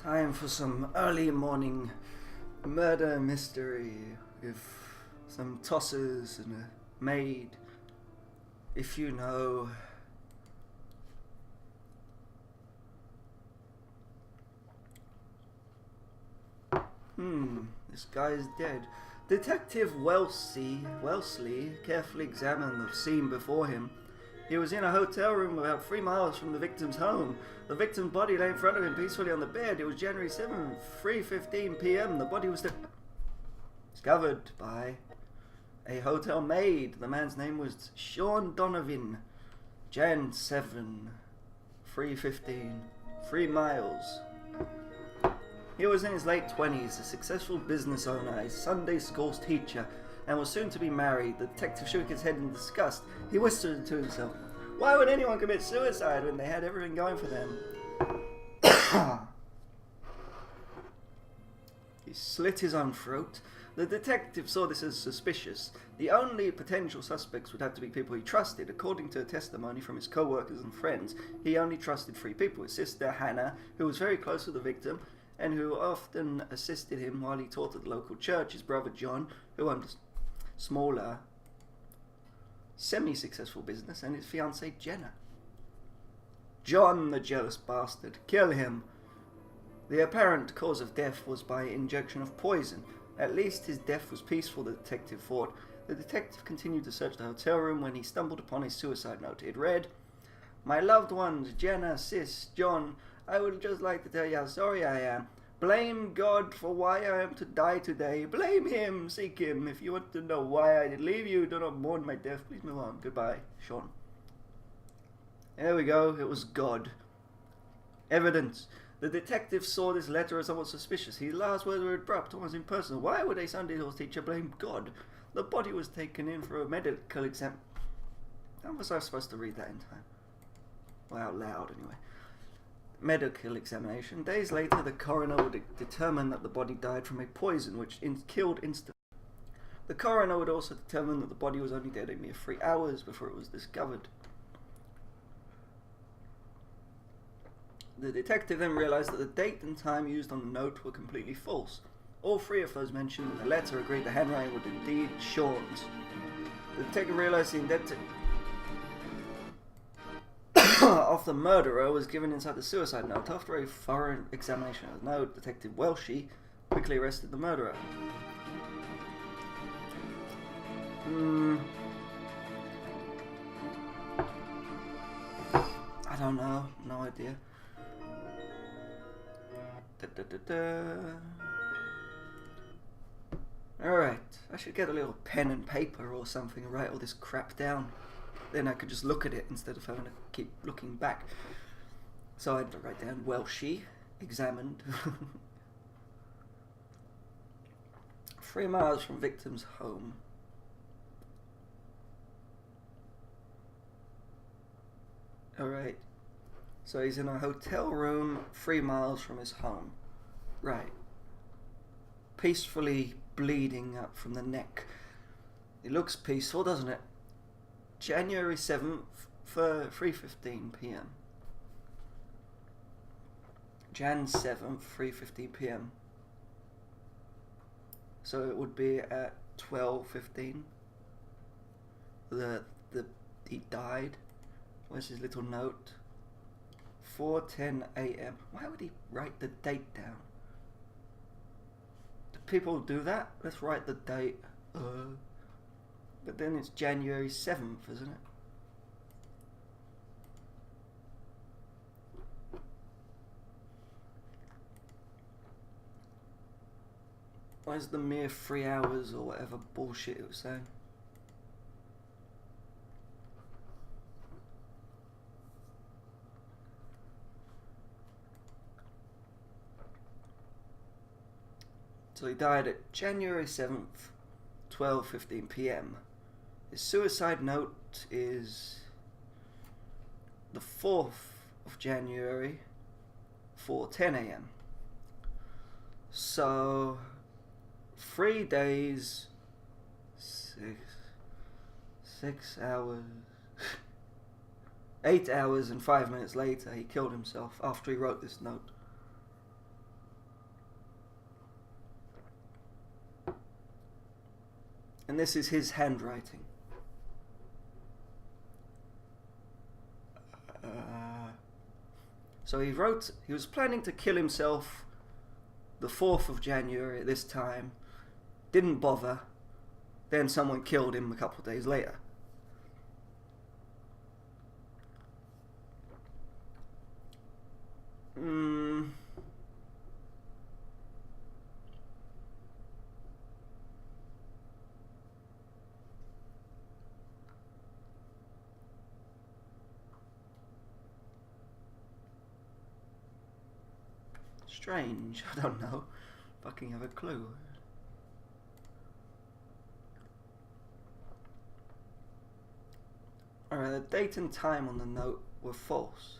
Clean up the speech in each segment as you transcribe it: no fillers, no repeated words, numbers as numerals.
Time for some early morning murder mystery with some tossers and a maid. If you know. This guy is dead. Detective Wellesley carefully examined the scene before him. He was in a hotel room about 3 miles from the victim's home. The victim's body lay in front of him peacefully on the bed. It was January 7th, 3:15 p.m. The body was discovered by a hotel maid. The man's name was Sean Donovan. Jan 7, 3:15, 3 miles. He was in his late 20s, a successful business owner, a Sunday school teacher, and was soon to be married. The detective shook his head in disgust. He whispered to himself, "Why would anyone commit suicide when they had everything going for them?" He slit his own throat. The detective saw this as suspicious. The only potential suspects would have to be people he trusted. According to testimony from his co-workers and friends, he only trusted 3 people. His sister Hannah, who was very close to the victim, and who often assisted him while he taught at the local church. His brother John, who owned a smaller, semi-successful business, and his fiancée Jenna. John, the jealous bastard. Kill him. The apparent cause of death was by injection of poison. At least his death was peaceful, the detective thought. The detective continued to search the hotel room when he stumbled upon his suicide note. It read, "My loved ones, Jenna, Sis, John, I would just like to tell you how sorry I am. Blame God for why I am to die today. Blame Him, seek Him. If you want to know why I did leave you, do not mourn my death. Please move on. Goodbye, Sean." There we go. It was God. Evidence. The detective saw this letter as somewhat suspicious. His last words were abrupt, almost impersonal. Why would a Sunday school teacher blame God? The body was taken in for a medical exam. How was I supposed to read that in time? Well, out loud, anyway. Medical examination. Days later, the coroner would determine that the body died from a poison which killed instantly. The coroner would also determine that the body was only dead a mere 3 hours before it was discovered. The detective then realized that the date and time used on the note were completely false. All 3 of those mentioned in the letter agreed the handwriting was indeed Sean's. The detective realized the identity of the murderer was given inside the suicide note. After a thorough examination of the note, Detective Wellesley quickly arrested the murderer. I don't know. No idea. Alright, I should get a little pen and paper or something and write all this crap down. Then I could just look at it instead of having to keep looking back. So I had to write down Wellesley, examined. 3 miles from victim's home. Alright. So he's in a hotel room 3 miles from his home. Right. Peacefully bleeding up from the neck. It looks peaceful, doesn't it? January 7th for 3:15 p.m. Jan 7th, 3:15 p.m. So it would be at 12:15. He died. Where's his little note? 4:10 a.m. Why would he write the date down? Do people do that? Let's write the date. But then it's January 7th, isn't it? Where's the mere 3 hours or whatever bullshit it was saying? So he died at January 7th, 12:15 p.m. His suicide note is the 4th of January, 4:10 a.m. So 3 days, 6 hours, 8 hours and 5 minutes later, he killed himself after he wrote this note. And this is his handwriting. So he wrote, he was planning to kill himself the 4th of January at this time. Didn't bother. Then someone killed him a couple of days later. Strange. I don't know. Fucking have a clue. Alright, the date and time on the note were false.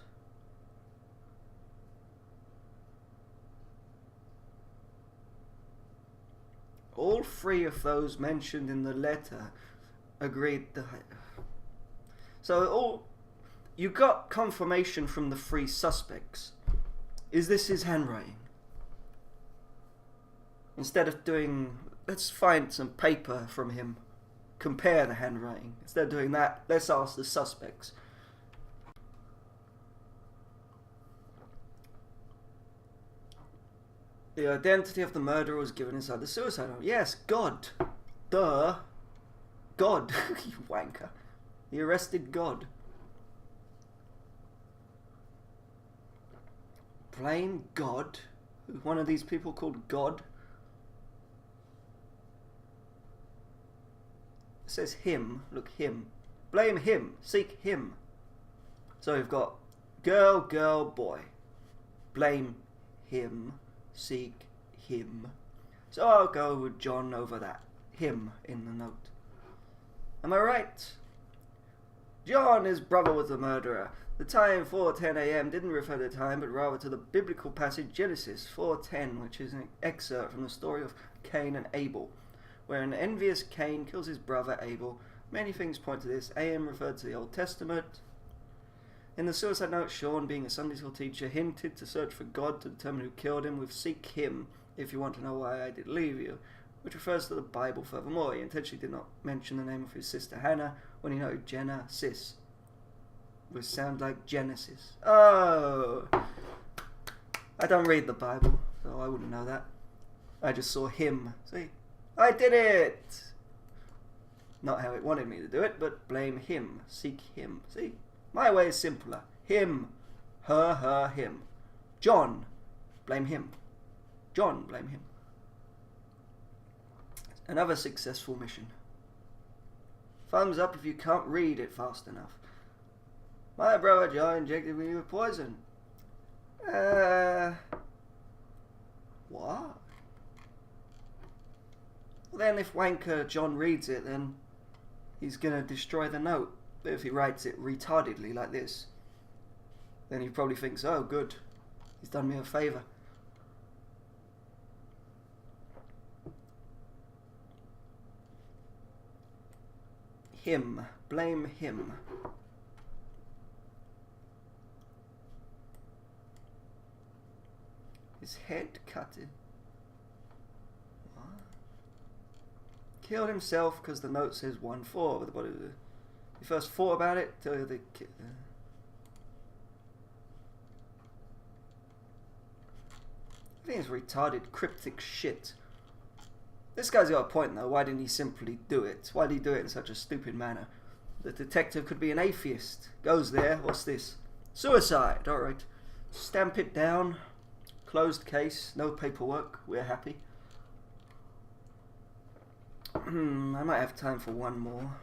All 3 of those mentioned in the letter agreed that... So you got confirmation from the 3 suspects. Is this his handwriting? Instead of doing... Let's find some paper from him. Compare the handwriting. Instead of doing that, let's ask the suspects. The identity of the murderer was given inside the suicide note. Yes, God. Duh. God. You wanker. He arrested God. Blame God? One of these people called God? It says him. Look, him. Blame him. Seek him. So we've got girl, girl, boy. Blame him. Seek him. So I'll go with John over that. Him in the note. Am I right? John, his brother, was the murderer. The time 4:10 a.m. didn't refer to time, but rather to the biblical passage Genesis 4:10, which is an excerpt from the story of Cain and Abel, where an envious Cain kills his brother Abel. Many things point to this. AM referred to the Old Testament. In the suicide note, Sean, being a Sunday school teacher, hinted to search for God to determine who killed him with seek him if you want to know why I did leave you, which refers to the Bible furthermore. He intentionally did not mention the name of his sister Hannah when he noted Jenna Sis, which sounds like Genesis. Oh! I don't read the Bible, so I wouldn't know that. I just saw him. See? I did it! Not how it wanted me to do it, but blame him. Seek him. See? My way is simpler. Him. Her, him. John. Blame him. John. Blame him. Another successful mission. Thumbs up if you can't read it fast enough. My brother John injected me with poison. What? Well, then if wanker John reads it, then he's gonna destroy the note. But if he writes it retardedly like this, then he probably thinks, oh good, he's done me a favour. Him. Blame him. His head cut it. What? Killed himself because the note says 1-4 with the body. You first thought about it till the I think it's retarded, cryptic shit. This guy's got a point though. Why didn't he simply do it? Why did he do it in such a stupid manner? The detective could be an atheist. Goes there. What's this? Suicide. Alright. Stamp it down. Closed case. No paperwork. We're happy. I might have time for one more.